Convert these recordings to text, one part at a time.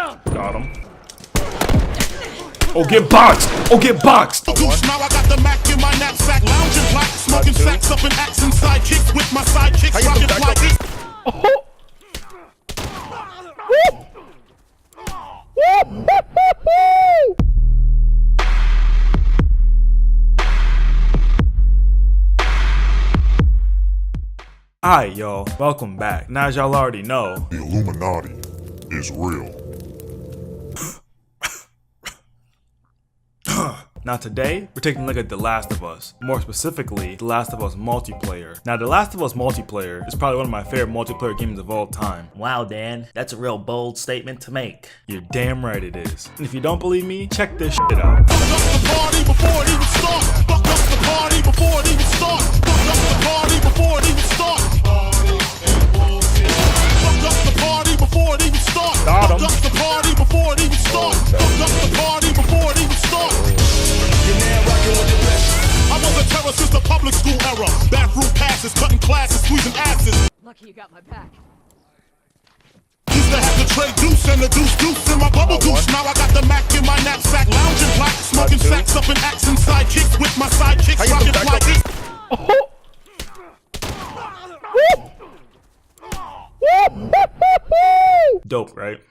Got him. Oh, get boxed! Oh, get boxed! Now I got the Mac in my knapsack, lounging black, smoking sacks up in action sidekicks with my sidekicks, rocking flight. Alright, y'all, welcome back. Now, as y'all already know, the Illuminati is real. Now today, we're taking a look at The Last of Us. More specifically, The Last of Us multiplayer. Now, The Last of Us multiplayer is probably one of my favorite multiplayer games of all time. Wow, Dan, that's a real bold statement to make. You're damn right it is. And if you don't believe me, check this shit out. Got him. I was a terror since the public school era. Bathroom passes, cutting classes, squeezing asses. Lucky you got my back. Used to have the tray deuce and the deuce in my bubble goose. Now I got the Mac in my knapsack, lounging black, smoking sacks up in action sidekicks with my sidekicks, rocking flight. Dope, right?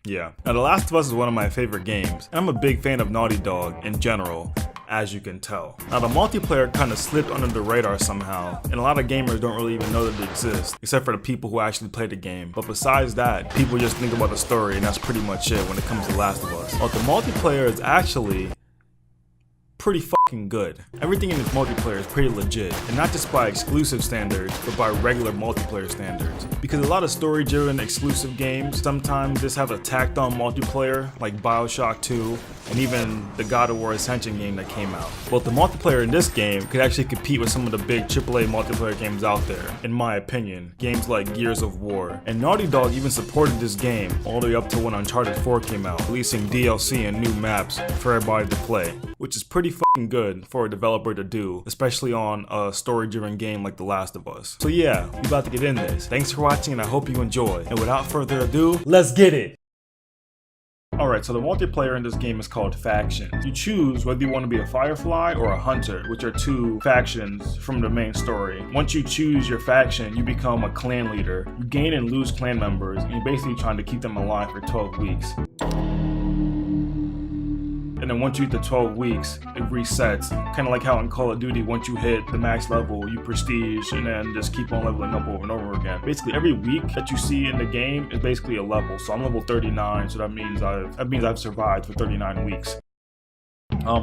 Yeah. Now, The Last of Us is one of my favorite games, and I'm a big fan of Naughty Dog in general, as you can tell. Now, the multiplayer kind of slipped under the radar somehow, and a lot of gamers don't really even know that it exists, except for the people who actually play the game. But besides that, people just think about the story, and that's pretty much it when it comes to The Last of Us. But the multiplayer is actually pretty fucking good. Everything in this multiplayer is pretty legit, and not just by exclusive standards, but by regular multiplayer standards. Because a lot of story-driven exclusive games sometimes just have a tacked-on multiplayer, like BioShock 2, and even the God of War Ascension game that came out. But the multiplayer in this game could actually compete with some of the big AAA multiplayer games out there, in my opinion. Games like Gears of War. And Naughty Dog even supported this game all the way up to when Uncharted 4 came out, releasing DLC and new maps for everybody to play, which is pretty fucking good for a developer to do, especially on a story-driven game like The Last of Us. So yeah, we about to get in this. Thanks for watching, and I hope you enjoy. And without further ado, let's get it! Alright, so the multiplayer in this game is called Factions. You choose whether you want to be a Firefly or a Hunter, which are two factions from the main story. Once you choose your faction, you become a clan leader. You gain and lose clan members, and you're basically trying to keep them alive for 12 weeks. And then once you hit the 12 weeks, it resets. Kind of like how in Call of Duty, once you hit the max level, you prestige and then just keep on leveling up over and over again. Basically, every week that you see in the game is basically a level. So I'm level 39, so that means I've survived for 39 weeks.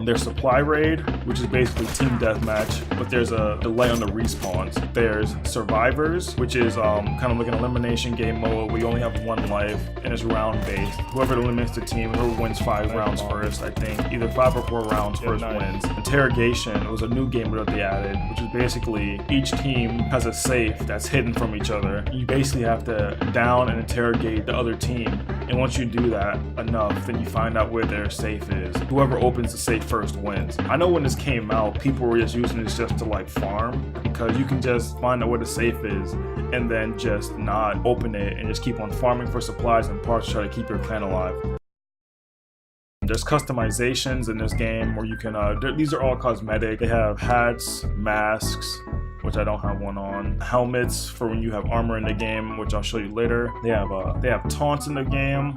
There's Supply Raid, which is basically team deathmatch, but there's a delay on the respawns. There's Survivors, which is kind of like an elimination game mode where you only have one life and it's round based. Whoever eliminates the team, whoever wins 5 rounds first, I think. Either 5 or 4 rounds first wins. Interrogation was a new game that they added, which is basically each team has a safe that's hidden from each other. You basically have to down and interrogate the other team, and once you do that enough, then you find out where their safe is. Whoever opens the safe first wins. I know when this came out, people were just using this just to like farm, because you can just find out where the safe is and then just not open it and just keep on farming for supplies and parts to try to keep your clan alive. There's customizations in this game where you can, these are all cosmetic. They have hats, masks, which I don't have one on, helmets for when you have armor in the game, which I'll show you later. They have taunts in the game.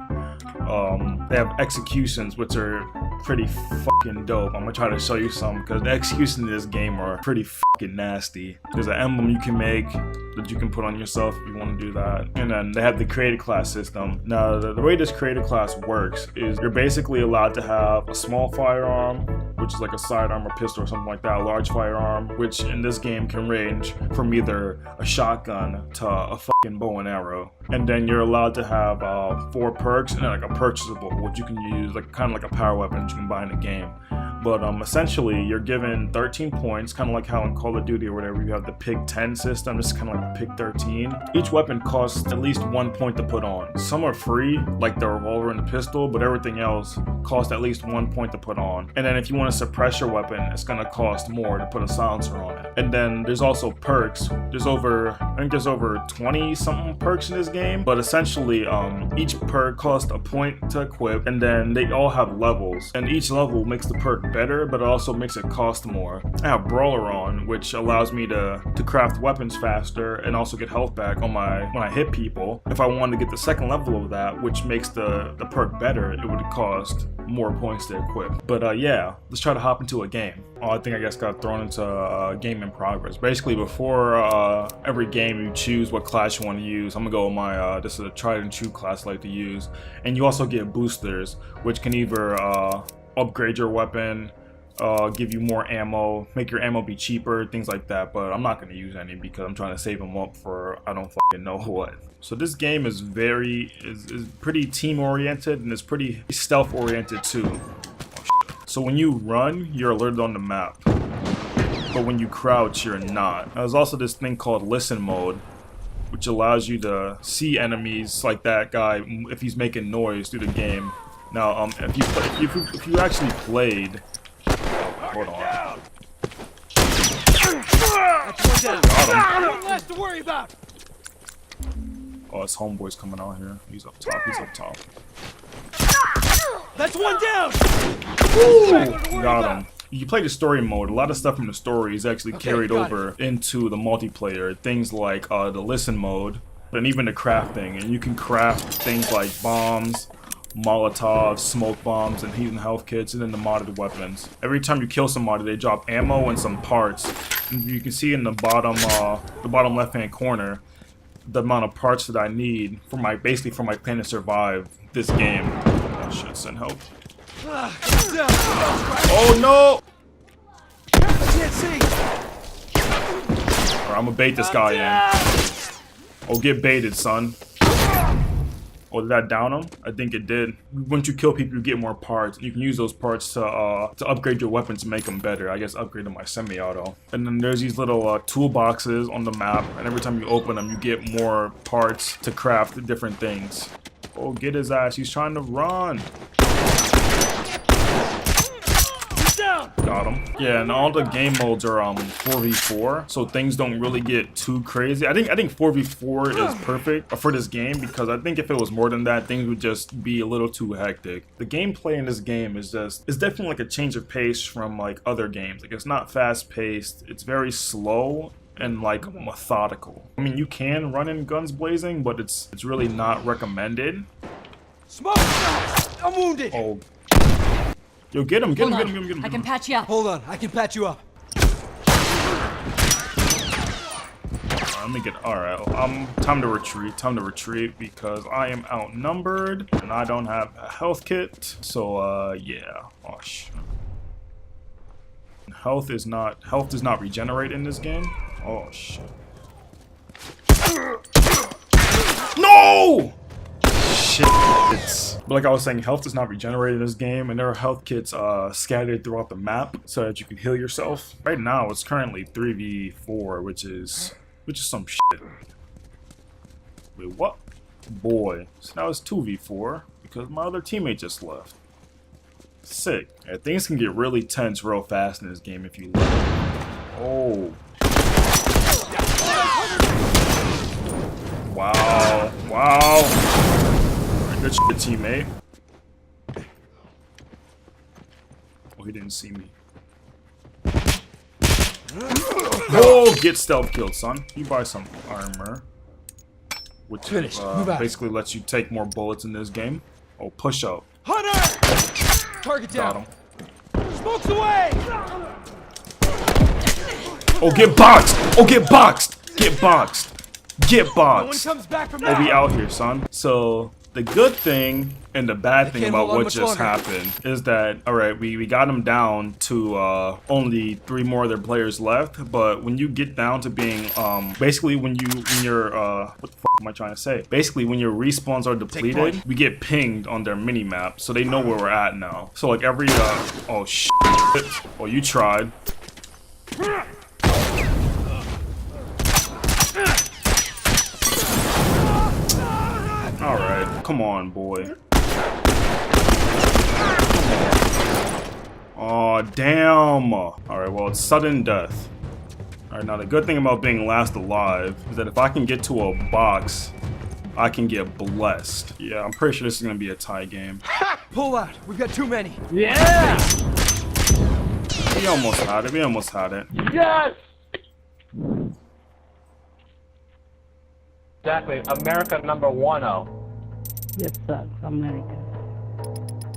They have executions, which are pretty fucking dope. I'm gonna try to show you some, because the executions in this game are pretty fucking nasty. There's an emblem you can make that you can put on yourself if you want to do that. And then they have the created class system. Now, the way this created class works is you're basically allowed to have a small firearm, which is like a sidearm or pistol or something like that, a large firearm, which in this game can range from either a shotgun to a fucking bow and arrow. And then you're allowed to have 4 perks and then like a purchasable, which you can use like kind of like a power weapon that you can buy in the game. But essentially, you're given 13 points, kind of like how in Call of Duty or whatever, you have the pick 10 system. This is kind of like pick 13. Each weapon costs at least 1 point to put on. Some are free, like the revolver and the pistol, but everything else costs at least 1 point to put on. And then if you want to suppress your weapon, it's gonna cost more to put a silencer on it. And then there's also perks. I think there's over 20 something perks in this game, but essentially each perk costs a point to equip, and then they all have levels, and each level makes the perk better, but it also makes it cost more. I have Brawler on, which allows me to craft weapons faster and also get health back on when I hit people. If I wanted to get the second level of that, which makes the perk better, it would cost more points to equip. But yeah, let's try to hop into a game. I think I guess got thrown into a game in progress. Basically, before every game, you choose what class you want to use. I'm gonna go with my this is a tried and true class I like to use, and you also get boosters, which can either upgrade your weapon, give you more ammo, make your ammo be cheaper, things like that. But I'm not gonna use any because I'm trying to save them up for I don't fucking know what. So this game is pretty team oriented, and it's pretty stealth oriented too. So when you run, you're alerted on the map, but when you crouch, you're not. There's also this thing called listen mode, which allows you to see enemies like that guy if he's making noise through the game. Now, if you actually played, hold on. Got him. One less to worry about. Oh, his homeboy's coming out here. He's up top. He's up top. That's one down. Ooh, got him. You play the story mode. A lot of stuff from the story is actually carried over into the multiplayer. Things like the listen mode, and even the crafting. And you can craft things like bombs, Molotovs, smoke bombs, and healing health kits, and then the modded weapons. Every time you kill somebody, they drop ammo and some parts. And you can see in the bottom left-hand corner the amount of parts that I need for my plan to survive this game. Oh shit, send help. Oh no! I can't see. Alright, I'm gonna bait this guy in. Oh, get baited, son. Oh, did that down him? I think it did. Once you kill people, you get more parts. You can use those parts to upgrade your weapons to make them better. I guess upgrade to my semi-auto. And then there's these little toolboxes on the map, and every time you open them, you get more parts to craft different things. Oh, get his ass. He's trying to run. Got him. Yeah, and all the game modes are 4v4, so things don't really get too crazy. I think 4v4 is perfect for this game, because I think if it was more than that, things would just be a little too hectic. The gameplay in this game is definitely like a change of pace from like other games. Like, it's not fast paced, it's very slow and like methodical. I mean, you can run in guns blazing, but it's really not recommended. Smoke! I'm wounded. Oh. Yo, get him. I can patch you up. Hold on, I can patch you up. Let me get. Alright, time to retreat because I am outnumbered and I don't have a health kit. So, yeah. Oh, shit. Health does not regenerate in this game. Oh, shit. No! Shit. But like I was saying, health does not regenerate in this game, and there are health kits scattered throughout the map so that you can heal yourself. Right now, it's currently 3v4, which is some shit. Wait, what? Boy. So now it's 2v4 because my other teammate just left. Sick. Yeah, things can get really tense real fast in this game if you let it. Oh. Wow. Wow. Good shit, teammate. Oh, he didn't see me. Oh, get stealth killed, son. You buy some armor, which basically lets you take more bullets in this game. Oh, push up. Hunter! Target down. Got him. Smokes away! Oh, get boxed! Oh, get boxed! Get boxed! Get boxed! No one comes back from Oh, we out here, son. So The good thing and the bad thing can't about hold on what much just longer. happened is that, alright, we got them down to only 3 more of their players left, but when you get down to being, basically when you're, what the fuck am I trying to say? Basically when your respawns are depleted, we get pinged on their mini-map, so they know where we're at now. So like every, oh shit, oh you tried. Alright, come on, boy. Aw, damn. Alright, well, it's sudden death. Alright, now the good thing about being last alive is that if I can get to a box, I can get blessed. Yeah, I'm pretty sure this is gonna be a tie game. Pull out. We've got too many. Yeah! We almost had it, we almost had it. Yes! Exactly. America number 1-0. You suck, America.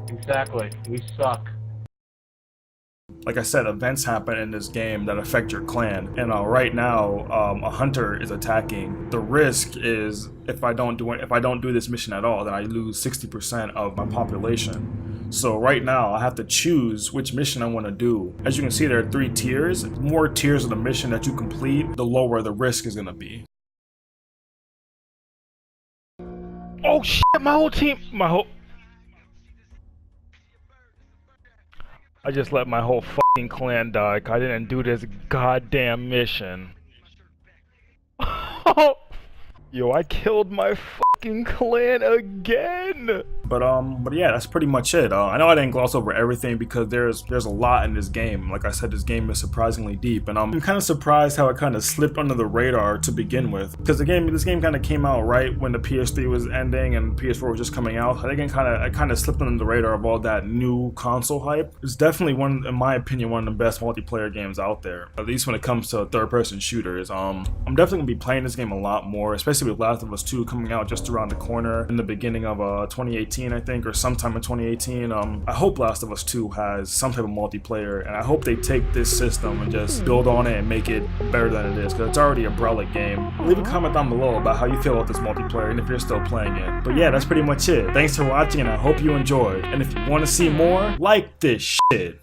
Exactly. We suck. Like I said, events happen in this game that affect your clan, and right now, a hunter is attacking. The risk is if I don't do this mission at all, then I lose 60% of my population. So right now, I have to choose which mission I want to do. As you can see, there are 3 tiers. The more tiers of the mission that you complete, the lower the risk is gonna be. Oh shit, I just let my whole fucking clan die 'cause I didn't do this goddamn mission. Yo, I killed my fucking clan again! But yeah, that's pretty much it. I know I didn't gloss over everything because there's a lot in this game. Like I said, this game is surprisingly deep, and I'm kind of surprised how it kind of slipped under the radar to begin with. Because this game kind of came out right when the PS3 was ending and PS4 was just coming out. I think it kind of slipped under the radar of all that new console hype. It's definitely in my opinion, one of the best multiplayer games out there. At least when it comes to third-person shooters. I'm definitely gonna be playing this game a lot more, especially with Last of Us 2 coming out just around the corner in the beginning of 2018. I think, or sometime in 2018. I hope Last of Us 2 has some type of multiplayer, and I hope they take this system and just build on it and make it better than it is, because it's already a brilliant game. Leave a comment down below about how you feel about this multiplayer and if you're still playing it. But yeah, that's pretty much it. Thanks for watching, and I hope you enjoyed. And if you want to see more, like this shit.